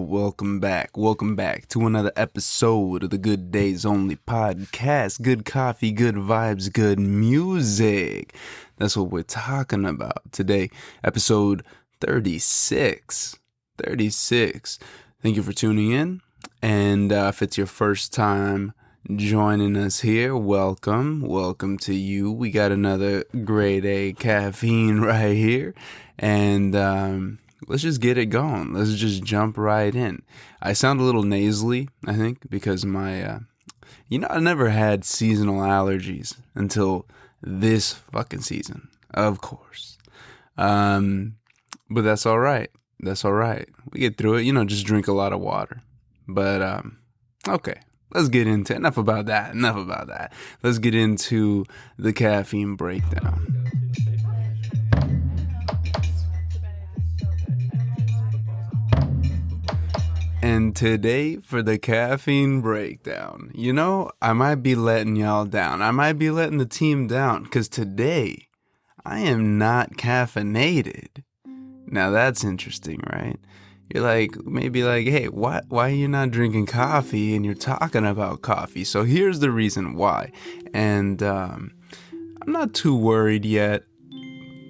Welcome back to another episode of the Good Days Only podcast. Good coffee, good vibes, good music. That's what we're talking about today. Episode 36. Thank you for tuning in. And if it's your first time joining us here, welcome to you. We got another grade A caffeine right here. And let's just get it going. Let's just jump right in. I sound a little nasally, I think, because my, I never had seasonal allergies until this fucking season, of course. But that's all right. We get through it, just drink a lot of water. But, okay. Let's get into enough about that. Let's get into the caffeine breakdown. And today for the caffeine breakdown, I might be letting y'all down. I might be letting the team down because today I am not caffeinated. Now that's interesting, right? You're maybe hey, why are you not drinking coffee and you're talking about coffee? So here's the reason why. And I'm not too worried yet,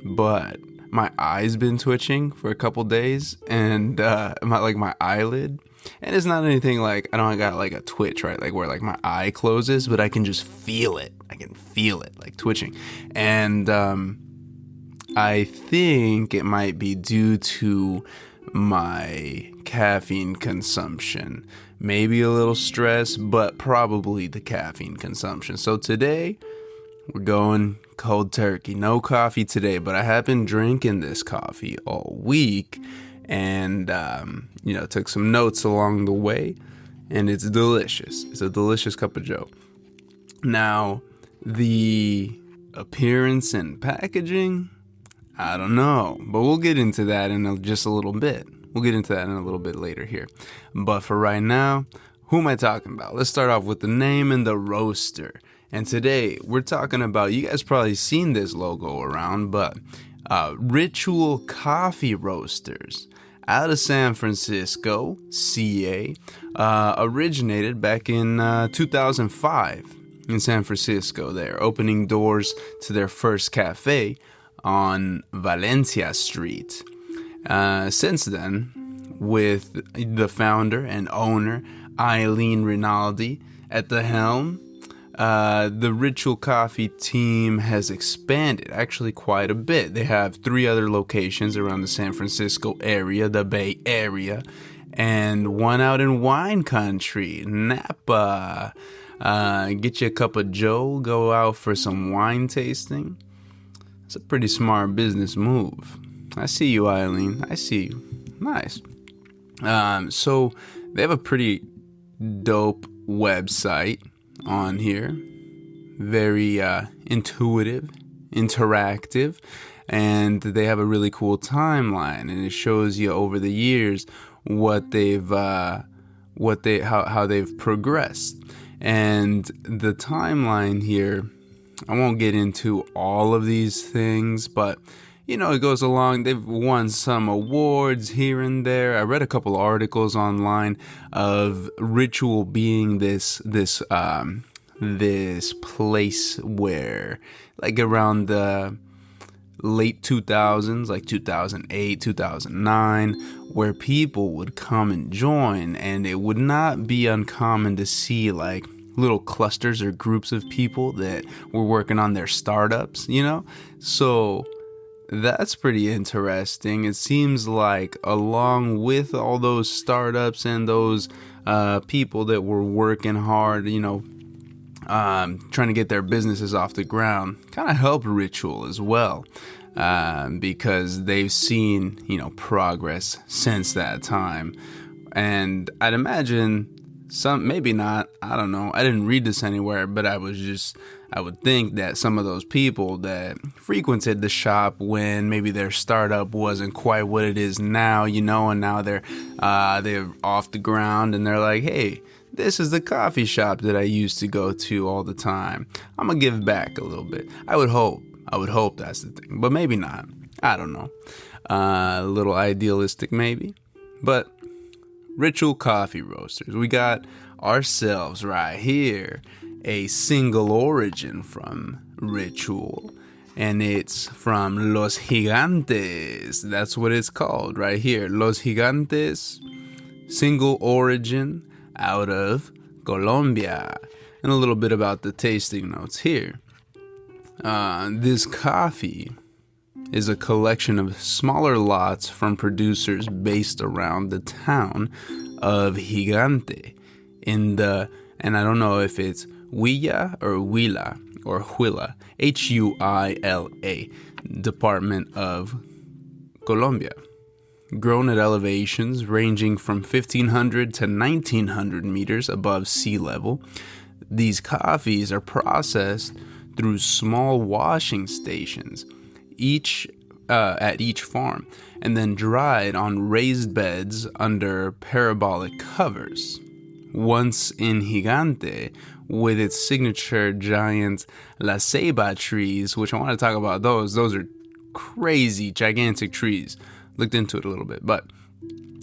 but my eye's been twitching for a couple days, and my eyelid, and it's not anything I don't got a twitch, right? Where my eye closes, but I can just feel it. I can feel it twitching, and I think it might be due to my caffeine consumption. Maybe a little stress, but probably the caffeine consumption. So today we're going cold turkey. No coffee today, but I have been drinking this coffee all week, and took some notes along the way, and it's delicious. It's a delicious cup of joe. Now, the appearance and packaging, I don't know, but we'll get into that in just a little bit. We'll get into that in a little bit later here. But for right now, who am I talking about? Let's start off with the name and the roaster. And today, we're talking about, you guys probably seen this logo around, but Ritual Coffee Roasters out of San Francisco, CA, originated back in 2005 in San Francisco. They're opening doors to their first cafe on Valencia Street. Since then, with the founder and owner, Eileen Rinaldi, at the helm, the Ritual Coffee team has expanded actually quite a bit. They have 3 other locations around the San Francisco area, the Bay Area, and one out in wine country, Napa. Get you a cup of joe, go out for some wine tasting. It's a pretty smart business move. I see you, Eileen. I see you. Nice. So they have a pretty dope website on here. Very intuitive, interactive, and they have a really cool timeline, and it shows you over the years how they've progressed. And the timeline here, I won't get into all of these things, but it goes along. They've won some awards here and there. I read a couple articles online of Ritual being this place where, around the late 2000s, 2008, 2009, where people would come and join, and it would not be uncommon to see little clusters or groups of people that were working on their startups, So that's pretty interesting. It seems like along with all those startups and those people that were working hard, trying to get their businesses off the ground, kind of helped Ritual as well, because they've seen, progress since that time. And I'd imagine some, maybe not, I don't know. I didn't read this anywhere, but I would think that some of those people that frequented the shop when maybe their startup wasn't quite what it is now, and now they're off the ground, and they're like, hey, this is the coffee shop that I used to go to all the time. I'm gonna give back a little bit. I would hope that's the thing, but maybe not. I don't know. A little idealistic, maybe. But Ritual Coffee Roasters, we got ourselves right here a single origin from Ritual, and it's from Los Gigantes. That's what it's called right here. Los Gigantes, single origin out of Colombia. And a little bit about the tasting notes here. This coffee is a collection of smaller lots from producers based around the town of Gigante in the, and I don't know if it's Huila or Huila or Huila, Huila, department of Colombia. Grown at elevations ranging from 1,500 to 1,900 meters above sea level, these coffees are processed through small washing stations at each farm, and then dried on raised beds under parabolic covers. Once in Gigante, with its signature giant La Ceiba trees, which I want to talk about those are crazy, gigantic trees. Looked into it a little bit, but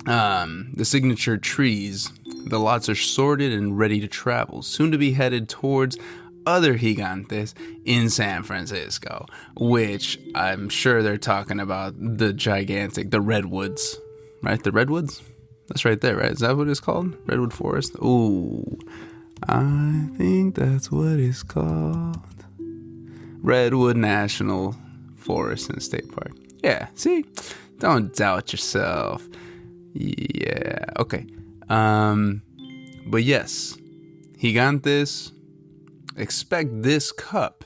the signature trees, the lots are sorted and ready to travel, soon to be headed towards other Gigantes in San Francisco, which I'm sure they're talking about the redwoods, right? The redwoods? That's right there, right? Is that what it's called? Redwood Forest? Ooh, I think that's what it's called. Redwood National Forest and State Park. Yeah, see? Don't doubt yourself. Yeah, okay. But yes, Gigantes, expect this cup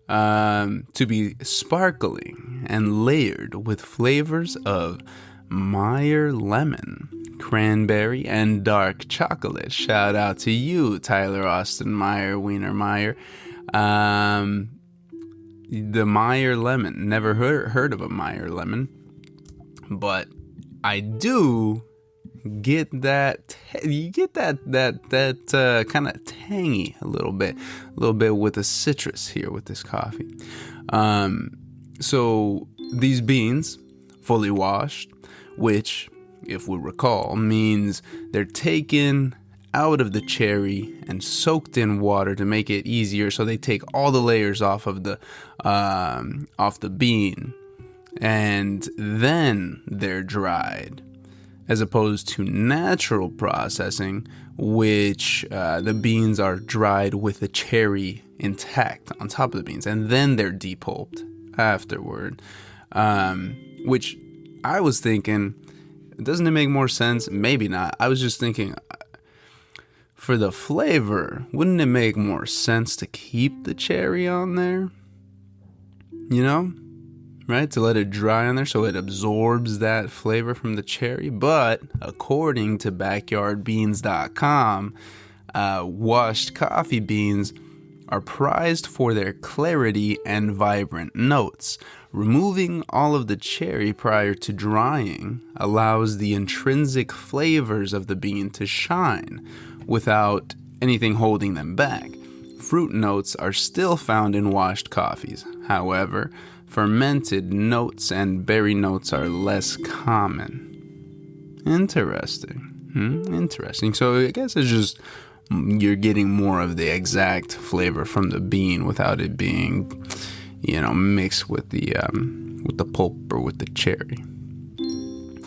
to be sparkling and layered with flavors of Meyer lemon, cranberry, and dark chocolate. Shout out to you, Tyler Austin Meyer, Wiener Meyer. The Meyer lemon. Never heard of a Meyer lemon, but I do get that. You get that kind of tangy a little bit with the citrus here with this coffee. So these beans, fully washed, which, if we recall, means they're taken out of the cherry and soaked in water to make it easier. So they take all the layers off of the bean, and then they're dried, as opposed to natural processing, which the beans are dried with the cherry intact on top of the beans, and then they're depulped afterward. Which I was thinking, doesn't it make more sense? Maybe not. I was just thinking, for the flavor, wouldn't it make more sense to keep the cherry on there? You know? Right? To let it dry on there so it absorbs that flavor from the cherry. But according to backyardbeans.com, washed coffee beans are prized for their clarity and vibrant notes. Removing all of the cherry prior to drying allows the intrinsic flavors of the bean to shine without anything holding them back. Fruit notes are still found in washed coffees. However, fermented notes and berry notes are less common. Interesting. Interesting. So I guess it's just you're getting more of the exact flavor from the bean without it being, mixed with the pulp or with the cherry.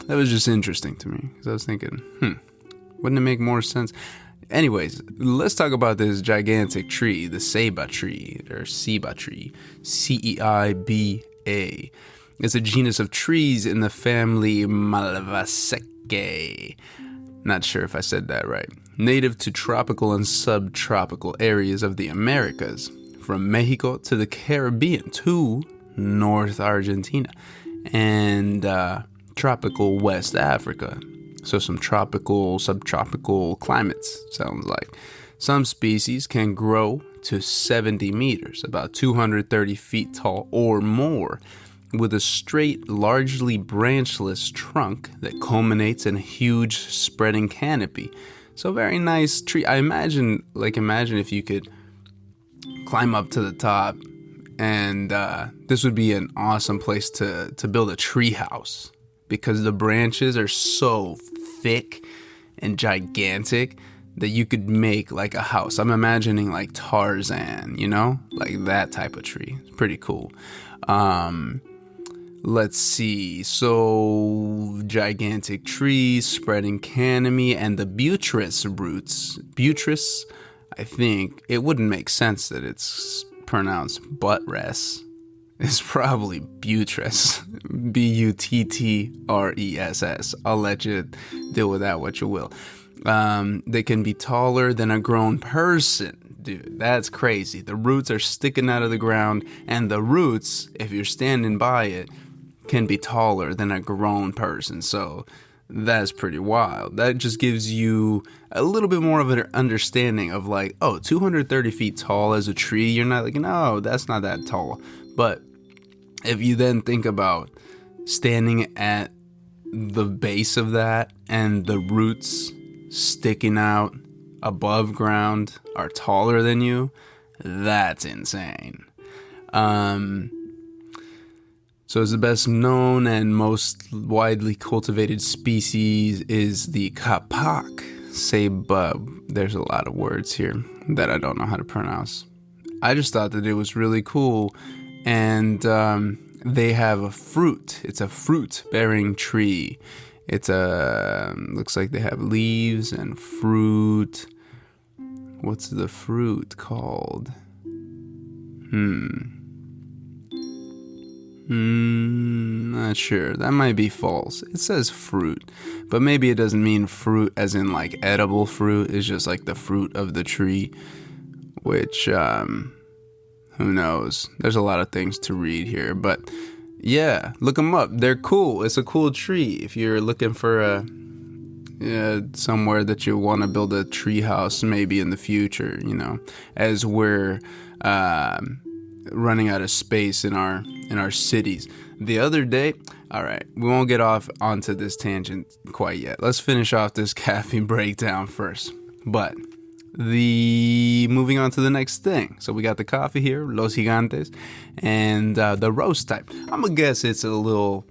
That was just interesting to me because I was thinking, wouldn't it make more sense? Anyways, let's talk about this gigantic tree, the Ceiba tree, or Ceiba tree, Ceiba. It's a genus of trees in the family Malvaceae. Not sure if I said that right. Native to tropical and subtropical areas of the Americas, from Mexico to the Caribbean to North Argentina, and tropical West Africa. So some tropical, subtropical climates, sounds like. Some species can grow to 70 meters, about 230 feet tall or more, with a straight, largely branchless trunk that culminates in a huge spreading canopy. So very nice tree. Imagine if you could climb up to the top, and this would be an awesome place to build a tree house. because the branches are so thick and gigantic that you could make like a house. I'm imagining like Tarzan, you know, like that type of tree. It's pretty cool. Let's see. So gigantic trees, spreading canopy, and the buttress roots. Buttress, I think it wouldn't make sense that it's pronounced buttress. It's probably buttress. Buttress. I'll let you deal with that what you will. They can be taller than a grown person. Dude, that's crazy. The roots are sticking out of the ground, and the roots, if you're standing by it, can be taller than a grown person. So that's pretty wild. That just gives you a little bit more of an understanding of like, oh, 230 feet tall as a tree. You're not like, no, that's not that tall. But if you then think about standing at the base of that and the roots sticking out above ground are taller than you, that's insane. So as the best known and most widely cultivated species is the kapak sebub. There's a lot of words here that I don't know how to pronounce. I just thought that it was really cool, and they have a fruit. It's a fruit-bearing tree. It's looks like they have leaves and fruit. What's the fruit called? Not sure. That might be false. It says fruit, but maybe it doesn't mean fruit as in like edible fruit. It's just like the fruit of the tree, which, who knows? There's a lot of things to read here, but yeah, look them up. They're cool. It's a cool tree. If you're looking for somewhere that you want to build a tree house, maybe in the future, you know, as we're running out of space in our cities. The other day, all right, we won't get off onto this tangent quite yet. Let's finish off this caffeine breakdown first. But moving on to the next thing. So we got the coffee here, Los Gigantes, and the roast type. I'm gonna guess it's a little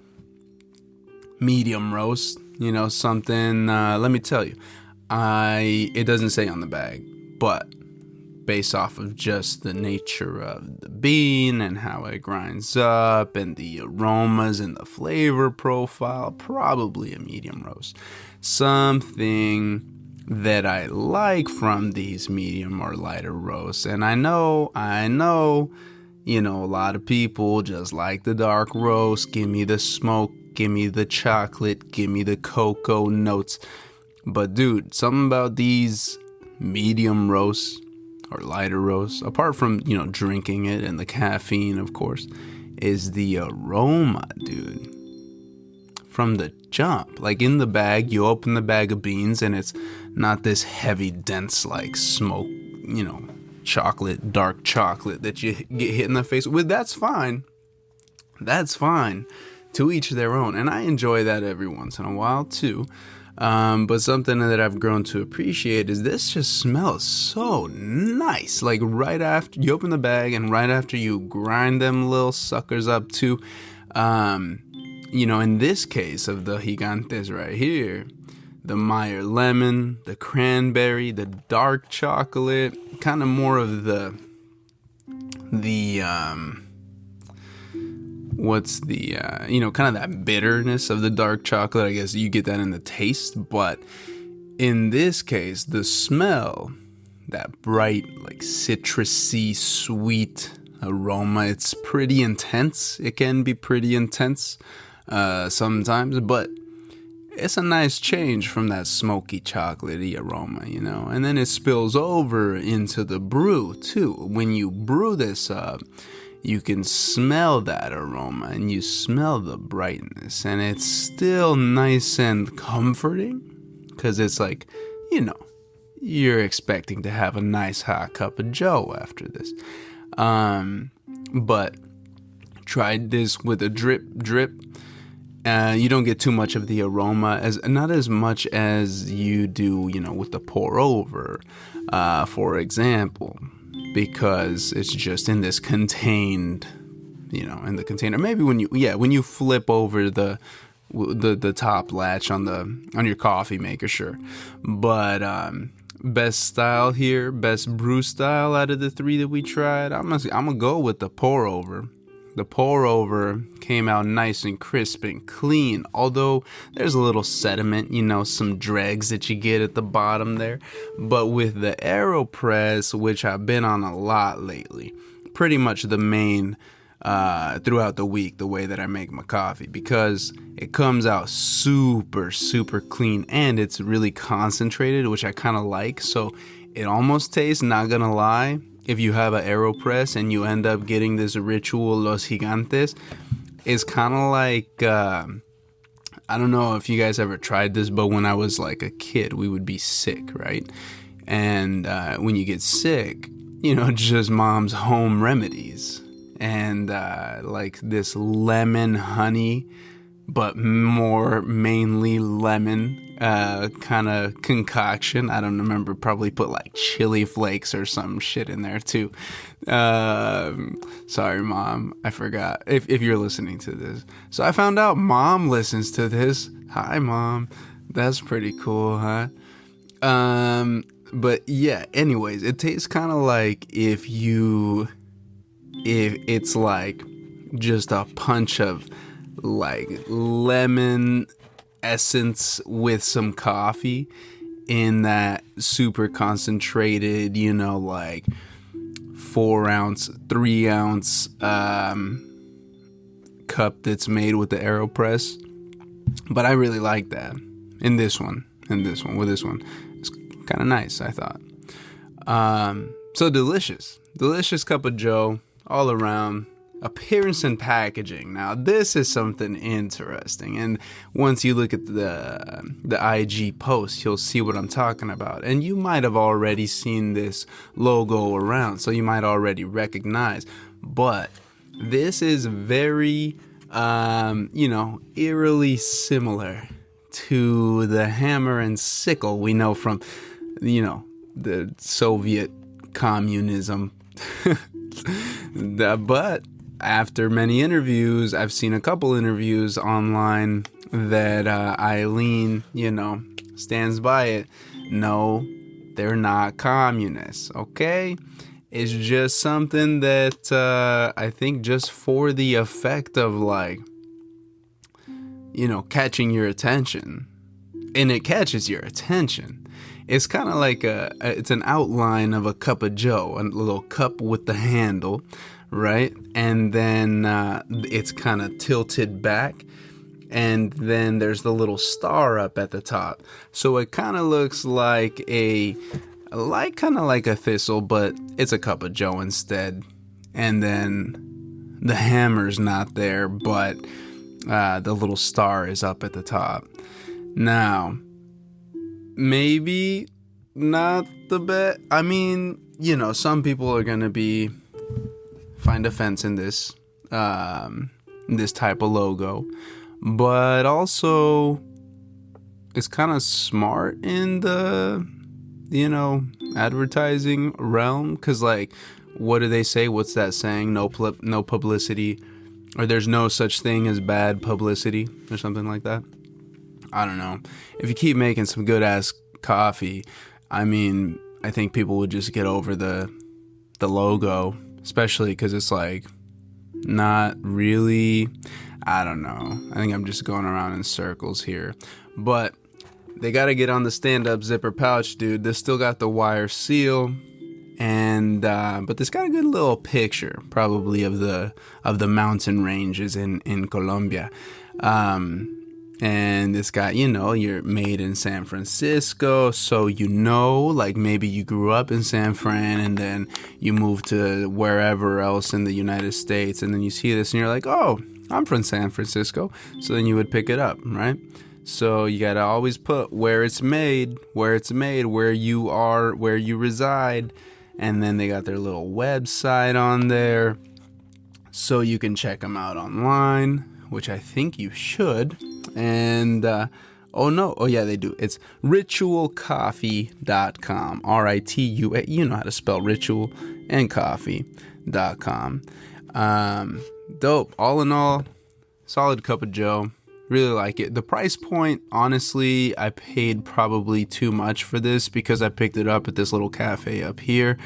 medium roast, you know, something. Let me tell you, it doesn't say on the bag, but based off of just the nature of the bean and how it grinds up and the aromas and the flavor profile, probably a medium roast. Something that I like from these medium or lighter roasts, and I know, you know, a lot of people just like the dark roast. Give me the smoke, give me the chocolate, give me the cocoa notes. But dude, something about these medium roasts or lighter roasts, apart from, you know, drinking it and the caffeine, of course, is the aroma, dude. From the jump, like in the bag, you open the bag of beans and it's not this heavy, dense, like smoke, you know, chocolate, dark chocolate that you get hit in the face with. That's fine. That's fine. To each their own. And I enjoy that every once in a while too. But something that I've grown to appreciate is this just smells so nice. Like right after you open the bag and right after you grind them little suckers up too. You know, in this case of the Gigantes right here, the Meyer lemon, the cranberry, the dark chocolate, kind of more of what's the, you know, kind of that bitterness of the dark chocolate. I guess you get that in the taste, but in this case, the smell, that bright, like citrusy, sweet aroma, it's pretty intense. It can be pretty intense sometimes, but it's a nice change from that smoky chocolatey aroma, you know. And then it spills over into the brew too. When you brew this up, you can smell that aroma and you smell the brightness, and it's still nice and comforting because it's like, you know, you're expecting to have a nice hot cup of joe after this. But tried this with a drip. You don't get too much of the aroma, not as much as you do, you know, with the pour over, for example, because it's just in this contained, you know, in the container. Maybe when you flip over the the top latch on your coffee maker, sure. But best style here, best brew style out of the 3 that we tried, I'm gonna go with the pour over. The pour over came out nice and crisp and clean, although there's a little sediment, some dregs that you get at the bottom there. But with the AeroPress, which I've been on a lot lately, pretty much the main throughout the week, the way that I make my coffee, because it comes out super, super clean and it's really concentrated, which I kind of like. So it almost tastes, not gonna lie, if you have an AeroPress and you end up getting this Ritual Los Gigantes, it's kind of like, I don't know if you guys ever tried this, but when I was like a kid, we would be sick, right? And when you get sick, just mom's home remedies. And like this lemon honey, but more mainly lemon kind of concoction. I don't remember, probably put like chili flakes or some shit in there too. Sorry, Mom, I forgot if you're listening to this. So I found out Mom listens to this. Hi, Mom. That's pretty cool, huh? But yeah, anyways, it tastes kind of like if it's like just a punch of like lemon essence with some coffee in that super concentrated, like 4 ounce, 3 ounce cup that's made with the AeroPress. But I really like that in this one. With this one, it's kind of nice, I thought. So delicious cup of joe all around. Appearance and packaging. Now this is something interesting, and once you look at the IG post, you'll see what I'm talking about. And you might have already seen this logo around, so you might already recognize. But this is very, eerily similar to the hammer and sickle we know from, the Soviet communism. But after many interviews, I've seen a couple interviews online that Eileen, stands by it. No, they're not communists, okay? It's just something that I think just for the effect of like, catching your attention. And it catches your attention. It's kind of like it's an outline of a cup of joe, a little cup with the handle, right? And then it's kind of tilted back, and then there's the little star up at the top. So it kind of looks like kind of like a thistle, but it's a cup of joe instead. And then the hammer's not there, but the little star is up at the top. Now, maybe not the best. I mean, some people are gonna find offense in this type of logo, but also it's kind of smart in the advertising realm, because like, what do they say? What's that saying? No publicity, or there's no such thing as bad publicity, or something like that. I don't know. If you keep making some good ass coffee, I mean, I think people would just get over the logo, especially because it's like not really, I don't know. I think I'm just going around in circles here. But they got to get on the stand-up zipper pouch, dude. This still got the wire seal, and but this got a good little picture, probably of the mountain ranges in Colombia. And it's got, you're made in San Francisco, so like maybe you grew up in San Fran and then you moved to wherever else in the United States, and then you see this and you're like, oh, I'm from San Francisco. So then you would pick it up, right? So you gotta always put where it's made, where you are, where you reside, and then they got their little website on there, so you can check them out online, which I think you should. And yeah, they do. It's ritualcoffee.com. RITU. You know how to spell ritual and coffee.com. Dope. All in all, solid cup of joe. Really like it. The price point, honestly, I paid probably too much for this because I picked it up at this little cafe up here,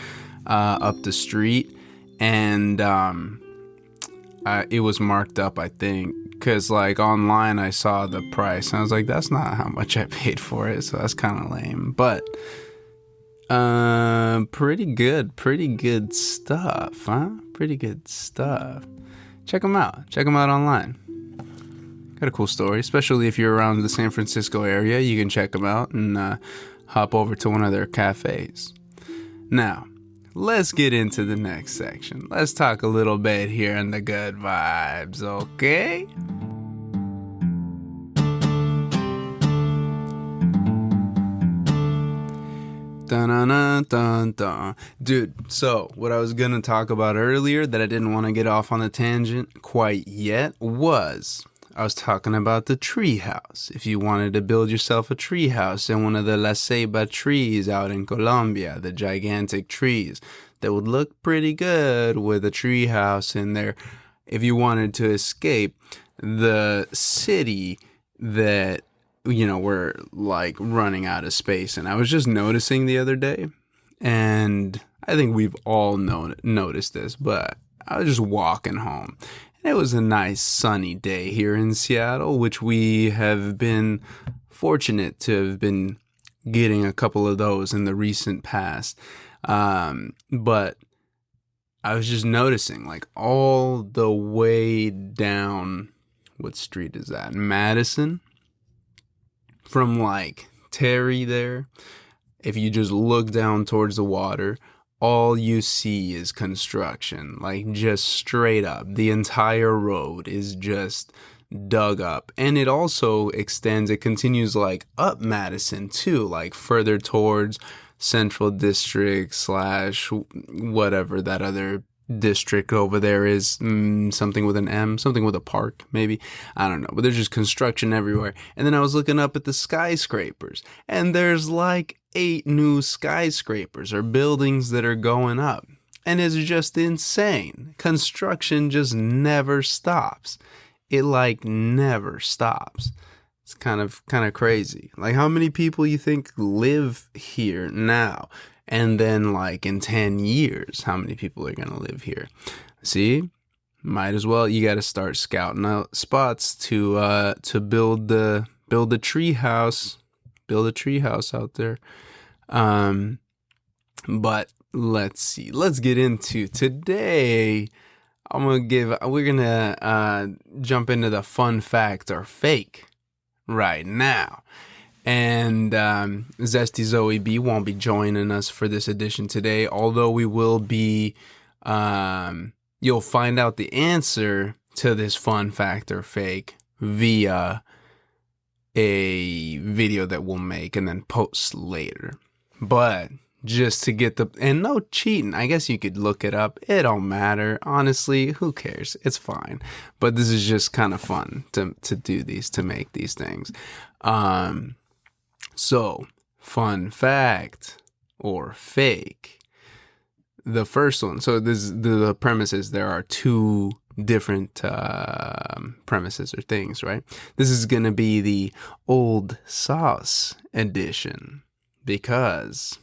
up the street, and it was marked up, I think, because like online I saw the price and I was like, that's not how much I paid for it, so that's kind of lame. But pretty good stuff, huh? Pretty good stuff. Check them out online. Got a cool story, especially if you're around the San Francisco area. You can check them out and hop over to one of their cafes. Now, let's get into the next section. Let's talk a little bit here on the good vibes, okay? Dun-dun-dun-dun-dun. Dude, so what I was going to talk about earlier that I didn't want to get off on a tangent quite yet was I was talking about the tree house. If you wanted to build yourself a tree house in one of the La Ceiba trees out in Colombia, the gigantic trees that would look pretty good with a tree house in there, if you wanted to escape the city that, you know, we're like running out of space. And I was just noticing the other day, and I think we've all noticed this, but I was just walking home. It was a nice sunny day here in Seattle, which we have been fortunate to have been getting a couple of those in the recent past. But I was just noticing, like, all the way down, what street is that? Madison? From like Terry there, if you just look down towards the water, all you see is construction, like just straight up. The entire road is just dug up. And it also it continues like up Madison too, like further towards Central District / whatever that other district over there is, something with an M, something with a park, maybe. I don't know, but there's just construction everywhere. And then I was looking up at the skyscrapers, and there's like 8 new skyscrapers or buildings that are going up. And it's just insane. Construction just never stops. It like never stops. It's kind of crazy. Like, how many people you think live here now? And then like in 10 years, how many people are going to live here? See, might as well. You got to start scouting out spots to build a tree house, out there. But let's see. Let's get into today. We're gonna jump into the fun fact or fake right now. And Zesty Zoe B won't be joining us for this edition today, although we will be, you'll find out the answer to this fun fact or fake via a video that we'll make and then post later. But just to get and no cheating. I guess you could look it up. It don't matter. Honestly, who cares? It's fine. But this is just kind of fun to do these, to make these things. So, fun fact or fake. The first one. So the premise is there are 2 different premises or things, right? This is going to be the old sauce edition, because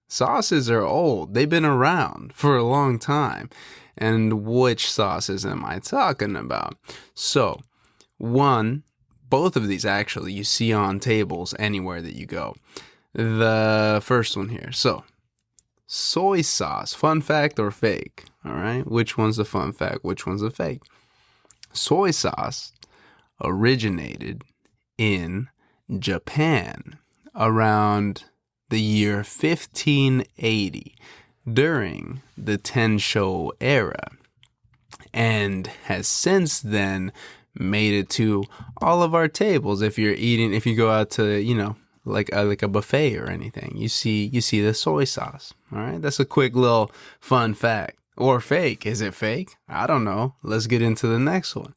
sauces are old. They've been around for a long time. And which sauces am I talking about? So, both of these actually you see on tables anywhere that you go. The first one here. So, soy sauce, fun fact or fake? All right, which one's a fun fact? Which one's a fake? Soy sauce originated in Japan around the year 1580 during the Tensho era, and has since then made it to all of our tables. If you go out to, like a buffet or anything, you see the soy sauce. All right, that's a quick little fun fact. Or fake. Is it fake? I don't know. Let's get into the next one.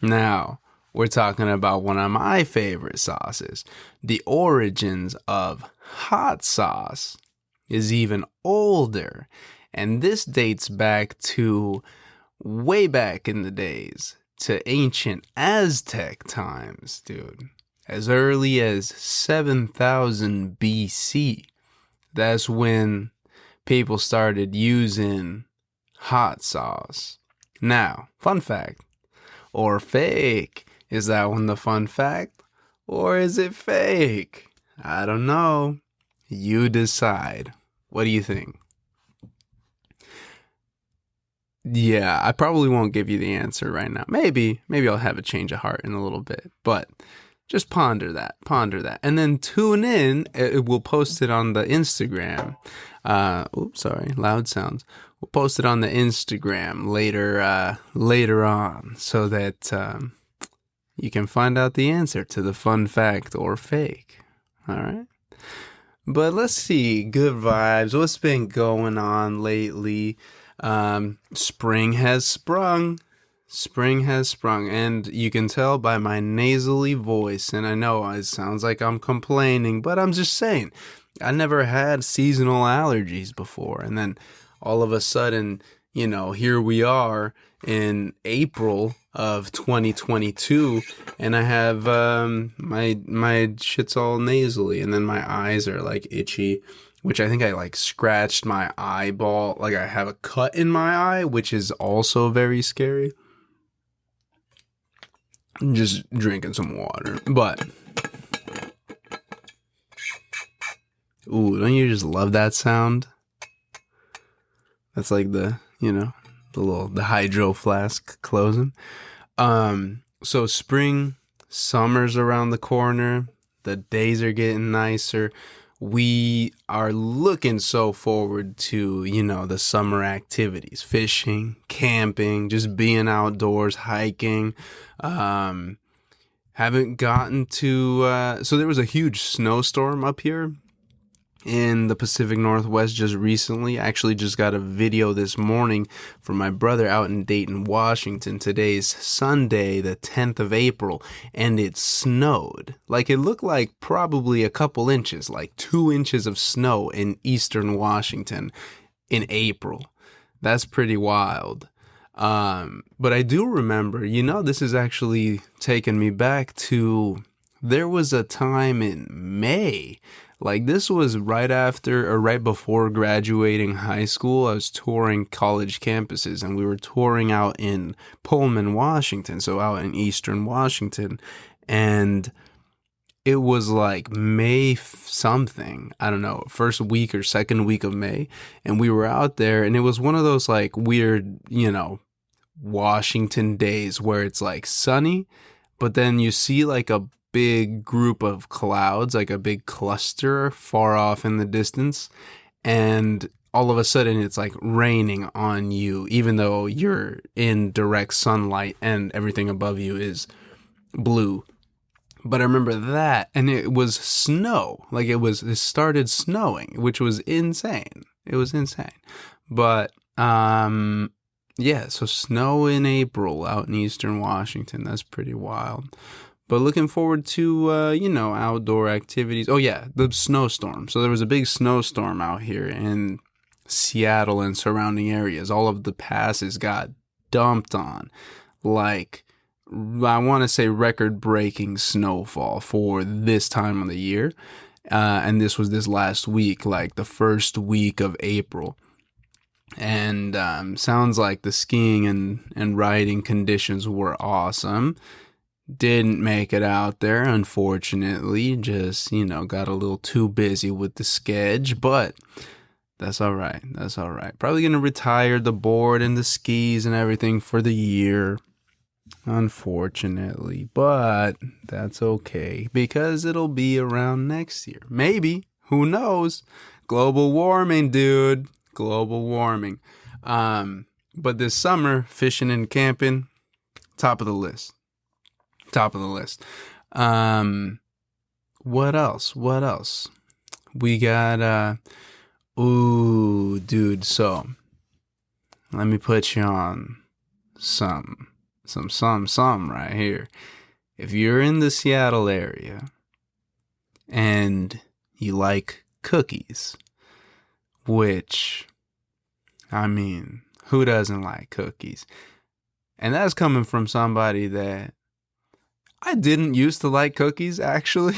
Now, we're talking about one of my favorite sauces. The origins of hot sauce is even older, and this dates back to way back in the days to ancient Aztec times, dude. As early as 7000 BC. That's when people started using hot sauce. Now, fun fact or fake. Is that one the fun fact? Or is it fake? I don't know. You decide. What do you think? Yeah, I probably won't give you the answer right now. Maybe I'll have a change of heart in a little bit. But just ponder that. And then tune in. We'll post it on the Instagram. Oops, sorry, loud sounds. We'll post it on the Instagram later on so that you can find out the answer to the fun fact or fake. All right. But let's see. Good vibes. What's been going on lately? Spring has sprung. And you can tell by my nasally voice, and I know it sounds like I'm complaining, but I'm just saying, I never had seasonal allergies before, and then all of a sudden, here we are in April of 2022, and I have my shit's all nasally, and then my eyes are like itchy, which I think I like scratched my eyeball, like I have a cut in my eye, which is also very scary. I'm just drinking some water, but ooh, don't you just love that sound? That's like the hydro flask closing. So spring, summer's around the corner. The days are getting nicer. We are looking so forward to, the summer activities, fishing, camping, just being outdoors, hiking. Haven't gotten to, so there was a huge snowstorm up here in the Pacific Northwest just recently. I actually just got a video this morning from my brother out in Dayton, Washington. Today's Sunday, the 10th of April, and it snowed. Like, it looked like probably a couple inches, like 2 inches of snow in eastern Washington in April. That's pretty wild. But I do remember, this is actually taking me back to, there was a time in May. Like, this was right after or right before graduating high school. I was touring college campuses, and we were touring out in Pullman, Washington, so out in eastern Washington. And it was like May something, I don't know, first week or second week of May. And we were out there, and it was one of those like weird, Washington days where it's like sunny, but then you see like a big group of clouds, like a big cluster far off in the distance, and all of a sudden it's like raining on you, even though you're in direct sunlight and everything above you is blue. But I remember that, and it was snow. Like, it started snowing, which was insane. It was insane. But yeah, so snow in April out in eastern Washington. That's pretty wild. But looking forward to, outdoor activities. Oh, yeah, the snowstorm. So there was a big snowstorm out here in Seattle and surrounding areas. All of the passes got dumped on. Like, I want to say record-breaking snowfall for this time of the year. And this was this last week, like the first week of April. And sounds like the skiing and riding conditions were awesome. Didn't make it out there, unfortunately. Just, got a little too busy with the sketch, but that's all right. Probably going to retire the board and the skis and everything for the year, unfortunately. But that's okay, because it'll be around next year. Maybe. Who knows? Global warming, dude. Global warming. But this summer, fishing and camping, top of the list. What else? We got, dude, so let me put you on some right here. If you're in the Seattle area and you like cookies, which, I mean, who doesn't like cookies? And that's coming from somebody that I didn't used to like cookies, actually.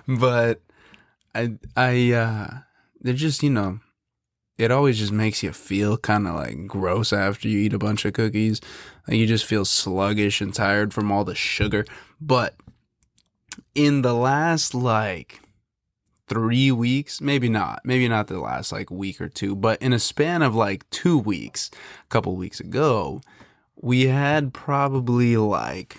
But they're just, it always just makes you feel kind of like gross after you eat a bunch of cookies. Like you just feel sluggish and tired from all the sugar. But in the last like 3 weeks, maybe not the last like week or two, but in a span of like 2 weeks, a couple weeks ago, we had probably like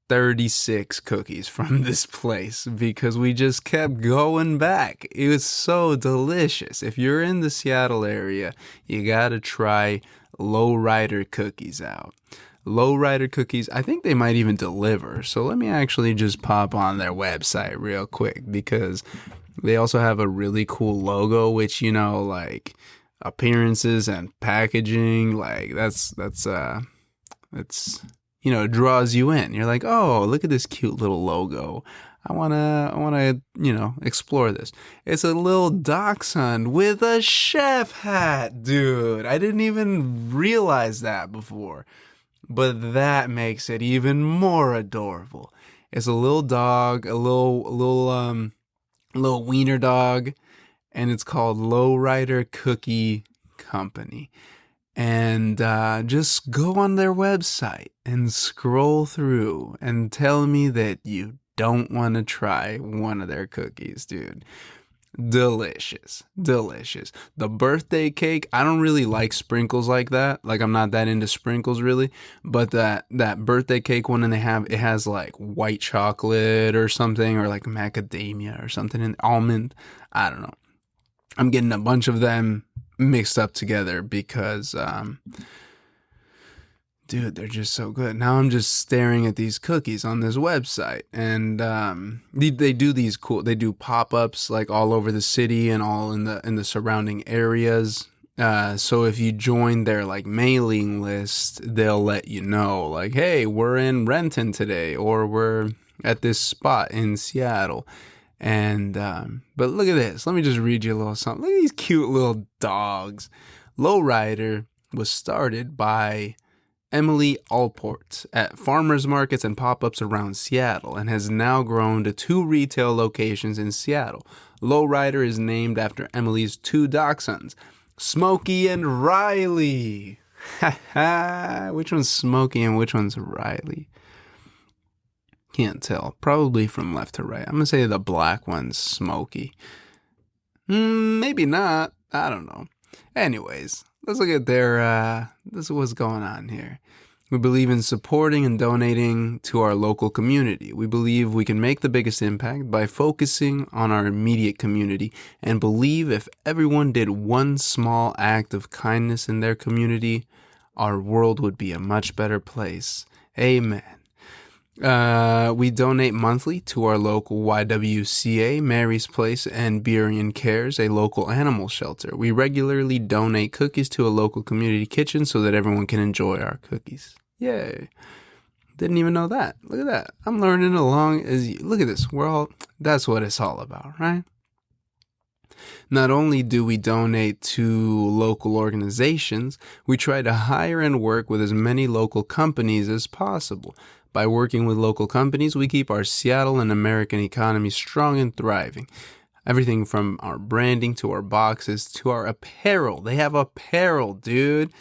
36 cookies from this place because we just kept going back. It was so delicious. If you're in the Seattle area, you gotta try Lowrider Cookies out. Lowrider Cookies, I think they might even deliver. So let me actually just pop on their website real quick because they also have a really cool logo, which, like appearances and packaging, like that's draws you in. You're like, oh, look at this cute little logo. I wanna, explore this. It's a little dachshund with a chef hat, dude. I didn't even realize that before, but that makes it even more adorable. It's a little dog, a little wiener dog, and it's called Lowrider Cookie Company. And just go on their website and scroll through and tell me that you don't want to try one of their cookies, dude. Delicious. The birthday cake, I don't really like sprinkles like that. Like I'm not that into sprinkles really, but that birthday cake one, and it has like white chocolate or something, or like macadamia or something, and almond. I don't know. I'm getting a bunch of them mixed up together because dude, they're just so good. Now I'm just staring at these cookies on this website, and they do pop-ups like all over the city and all in the surrounding areas. So if you join their like mailing list, they'll let you know like, hey, we're in Renton today, or we're at this spot in Seattle. And but look at this. Let me just read you a little something. Look at these cute little dogs. Lowrider was started by Emily Allport at farmers markets and pop-ups around Seattle, and has now grown to 2 retail locations in Seattle. Lowrider is named after Emily's 2 dachshunds, Smokey and Riley. Which one's Smokey and which one's Riley? Can't tell. Probably from left to right. I'm going to say the black one's Smokey. Maybe not. I don't know. Anyways, let's look at this is what's going on here. We believe in supporting and donating to our local community. We believe we can make the biggest impact by focusing on our immediate community, and believe if everyone did one small act of kindness in their community, our world would be a much better place. Amen. We donate monthly to our local YWCA, Mary's Place, and Burien Cares, a local animal shelter. We regularly donate cookies to a local community kitchen so that everyone can enjoy our cookies. Yay. Didn't even know that. Look at that. I'm learning along as you. Look at this. That's what it's all about, right? Not only do we donate to local organizations, we try to hire and work with as many local companies as possible. By working with local companies, we keep our Seattle and American economy strong and thriving. Everything from our branding to our boxes to our apparel. They have apparel, dude.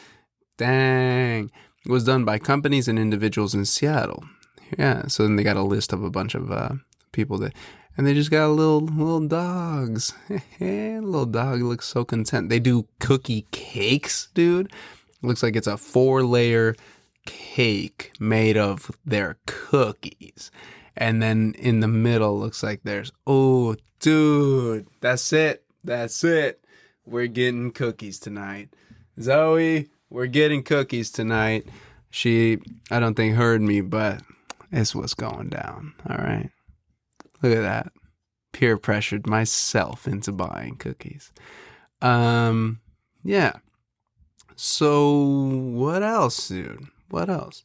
Dang. It was done by companies and individuals in Seattle. Yeah, so then they got a list of a bunch of people that... And they just got little dogs. Little dog looks so content. They do cookie cakes, dude. Looks like it's a 4-layer cake made of their cookies, and then in the middle looks like there's dude, that's it, we're getting cookies tonight. Zoe, we're getting cookies tonight. She, I don't think, heard me, but it's what's going down. All right, look at that. Peer pressured myself into buying cookies. Yeah, so what else, dude? What else?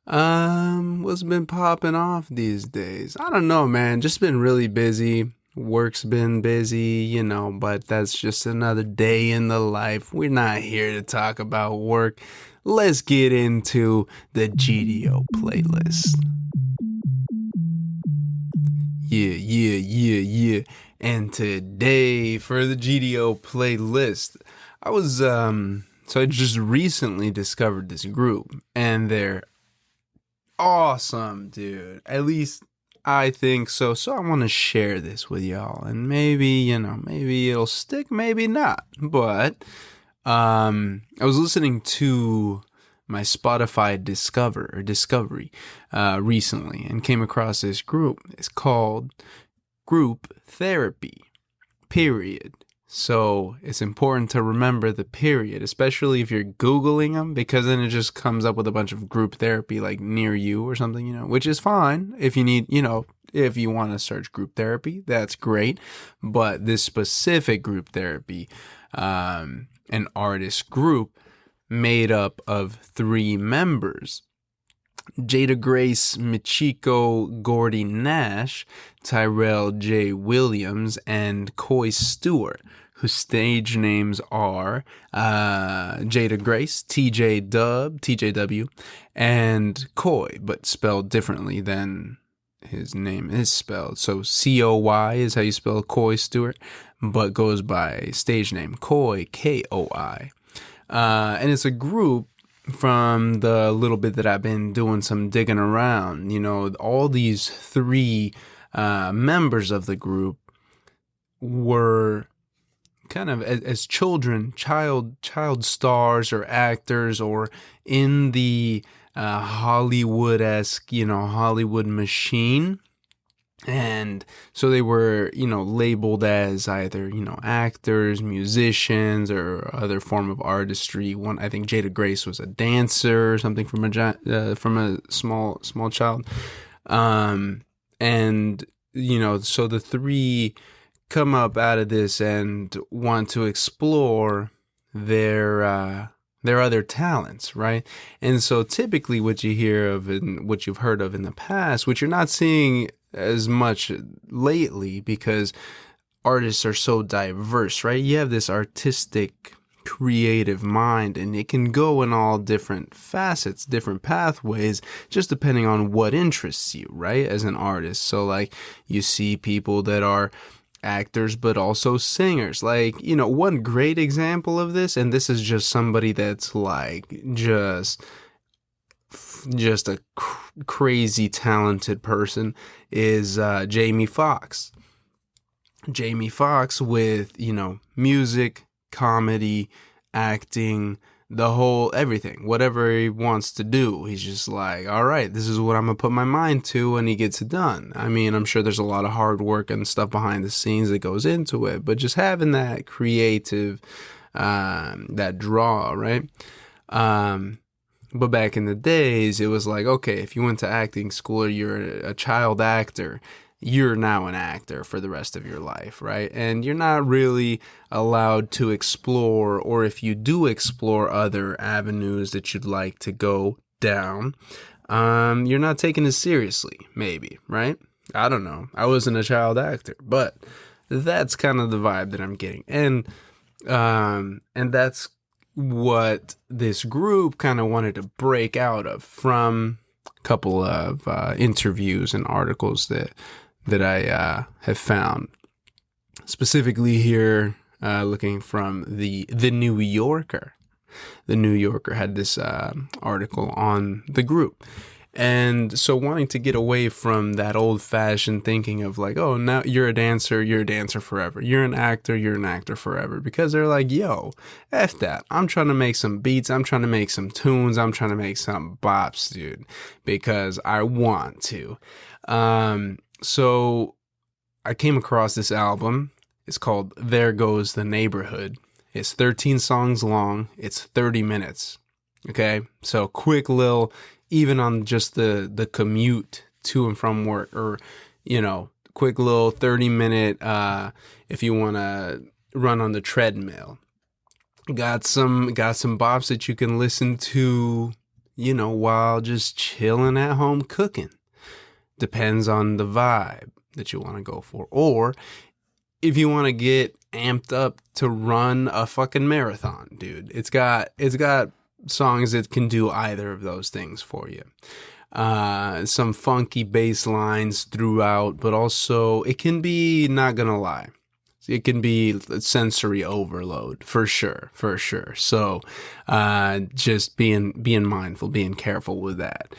What's been popping off these days? I don't know, man. Just been really busy. Work's been busy, but that's just another day in the life. We're not here to talk about work. Let's get into the GDO playlist. Yeah. And today for the GDO playlist, I just recently discovered this group, and they're awesome, dude. At least I think so. So I want to share this with y'all, and maybe it'll stick, maybe not. But I was listening to my Spotify discovery recently, and came across this group. It's called Group Therapy. Period. So it's important to remember the period, especially if you're Googling them, because then it just comes up with a bunch of group therapy like near you or something, which is fine if you need, if you want to search group therapy, that's great. But this specific group therapy, an artist group made up of 3 members: Jada Grace, Michiko Gordy Nash, Tyrell J. Williams, and Coy Stewart, whose stage names are Jada Grace, TJW, and Coy, but spelled differently than his name is spelled. So COY is how you spell Coy Stewart, but goes by stage name Coy, KOI. And it's a group. From the little bit that I've been doing some digging around, all these 3 members of the group were kind of as children, child stars or actors, or in the Hollywood-esque, Hollywood machine. And so they were, labeled as either, actors, musicians, or other form of artistry. I think Jada Grace was a dancer or something from a small child. And, so the 3 come up out of this and want to explore their other talents, right? And so typically what you hear of and what you've heard of in the past, which you're not seeing as much lately because artists are so diverse, right? You have this artistic, creative mind, and it can go in all different facets, different pathways, just depending on what interests you, right? As an artist. So like you see people that are actors but also singers. Like, one great example of this, and this is just somebody that's like just a crazy talented person, is Jamie Foxx. Jamie Foxx with, music, comedy, acting, the whole everything, whatever he wants to do. He's just like, all right, this is what I'm going to put my mind to, and he gets it done. I mean, I'm sure there's a lot of hard work and stuff behind the scenes that goes into it, but just having that creative, that draw, right? But back in the days, it was like, okay, if you went to acting school or you're a child actor, you're now an actor for the rest of your life, right? And you're not really allowed to explore, or if you do explore other avenues that you'd like to go down, you're not taking it seriously, maybe, right? I don't know. I wasn't a child actor, but that's kind of the vibe that I'm getting. And that's what this group kind of wanted to break out of from a couple of interviews and articles that I have found. Specifically here, looking from the New Yorker. The New Yorker had this article on the group. And so wanting to get away from that old-fashioned thinking of like, oh, now you're a dancer forever. You're an actor forever. Because they're like, yo, F that. I'm trying to make some beats. I'm trying to make some tunes. I'm trying to make some bops, dude. Because I want to. So I came across this album. It's called There Goes the Neighborhood. It's 13 songs long. It's 30 minutes. Okay? So quick little, even on just the commute to and from work, or, quick little 30-minute, if you want to run on the treadmill. Got some bops that you can listen to, while just chilling at home cooking. Depends on the vibe. that you want to go for. Or if you want to get amped up to run a fucking marathon, dude, it's got songs that can do either of those things for you. Some funky bass lines throughout, but also it can be, not gonna lie, it can be sensory overload for sure. So, just being mindful, being careful with that,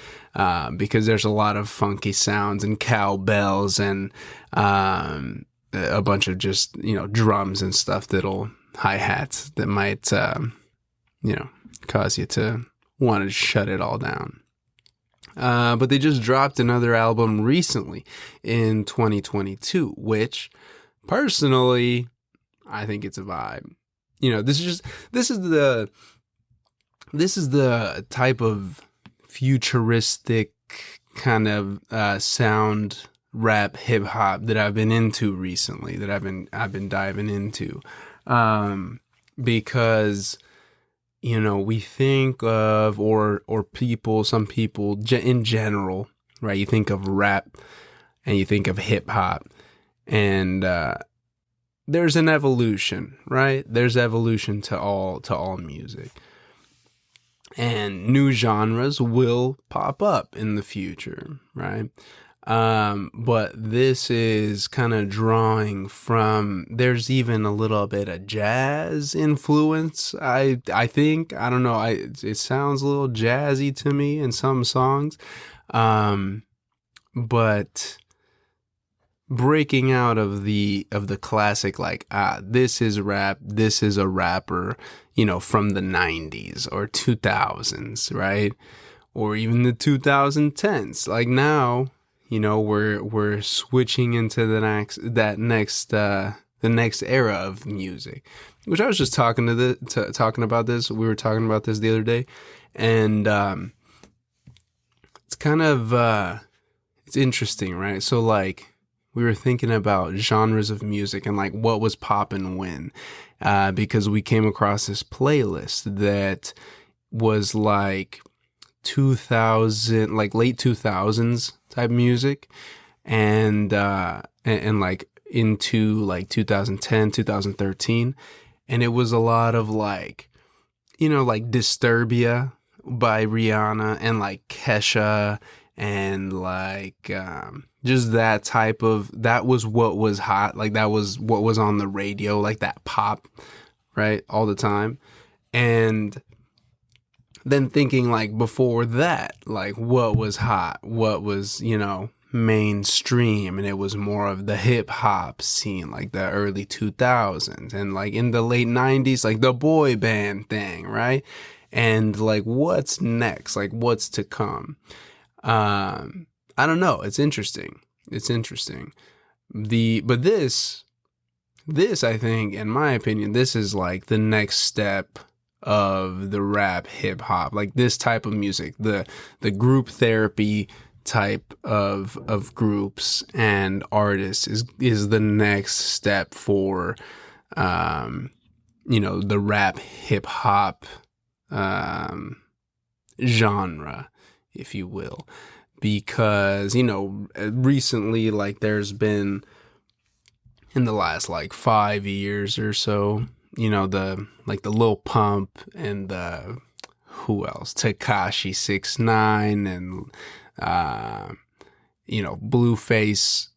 because there's a lot of funky sounds and cowbells and, a bunch of just, drums and stuff hi-hats that might, cause you to want to shut it all down. But they just dropped another album recently in 2022, which personally, I think it's a vibe. This is the type of futuristic kind of sound rap hip hop that I've been into recently, that I've been diving into, because we think of, or some people in general, right? You think of rap and you think of hip hop, and there's an evolution, right? There's evolution to all music, and new genres will pop up in the future, right? But this is kind of drawing from, there's even a little bit of jazz influence. I think, I don't know. It sounds a little jazzy to me in some songs. But breaking out of the classic, like, this is rap, this is a rapper, from the 90s or 2000s, right? Or even the 2010s. Like now, we're switching into the next era of music, which I was just talking about this. We were talking about this the other day, and it's kind of it's interesting, right? So like we were thinking about genres of music and like what was popping when, because we came across this playlist that was like 2000, like late 2000s type music, and like into like 2010, 2013, and it was a lot of like, like Disturbia by Rihanna and like Kesha, and like just that type of, that was what was hot, like that was what was on the radio, like that pop, right, all the time. And then thinking like before that, like what was hot, what was, mainstream, and it was more of the hip hop scene, like the early 2000s, and like in the late 90s, like the boy band thing, right? And like what's next, like what's to come. I don't know. It's interesting. But this, I think, in my opinion, this is like the next step of the rap hip hop, like this type of music, the group therapy type of groups and artists is the next step for the rap hip hop genre, if you will, because recently, like there's been, in the last like 5 years or so, the Lil Pump and the, who else? Tekashi 6ix9ine and Blueface,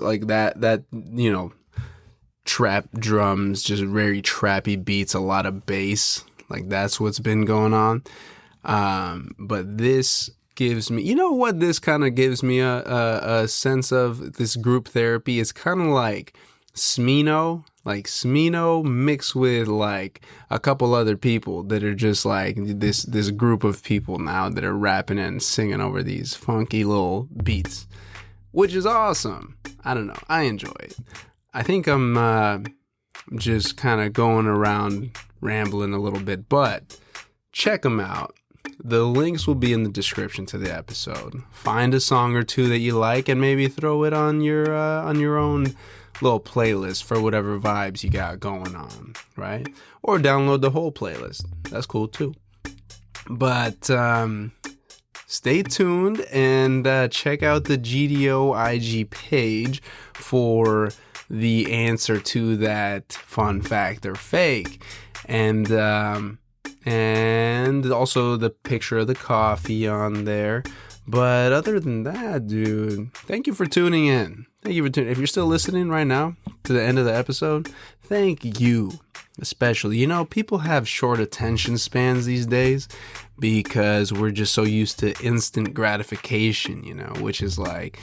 like that trap drums, just very trappy beats, a lot of bass, like that's what's been going on. But this gives me, what this kind of gives me a sense of, this group therapy is kind of like Smino mixed with like a couple other people that are just like this group of people now that are rapping and singing over these funky little beats, which is awesome. I don't know. I enjoy it. I think I'm just kind of going around rambling a little bit, but check them out. The links will be in the description to the episode. Find a song or two that you like and maybe throw it on your own little playlist for whatever vibes you got going on, right? Or download the whole playlist. That's cool too. But stay tuned and check out the GDO IG page for the answer to that fun fact or fake. And also the picture of the coffee on there. But other than that, dude, thank you for tuning in. If you're still listening right now to the end of the episode, thank you. Especially, people have short attention spans these days because we're just so used to instant gratification, which is like,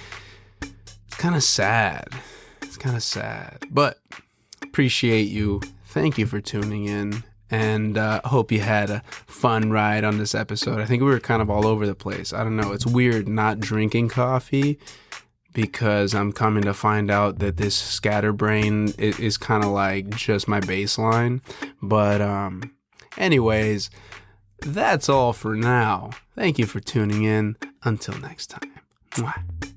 it's kind of sad. But appreciate you. Thank you for tuning in. And hope you had a fun ride on this episode. I think we were kind of all over the place. I don't know. It's weird not drinking coffee because I'm coming to find out that this scatterbrain is kind of like just my baseline. But anyways, that's all for now. Thank you for tuning in. Until next time. Mwah.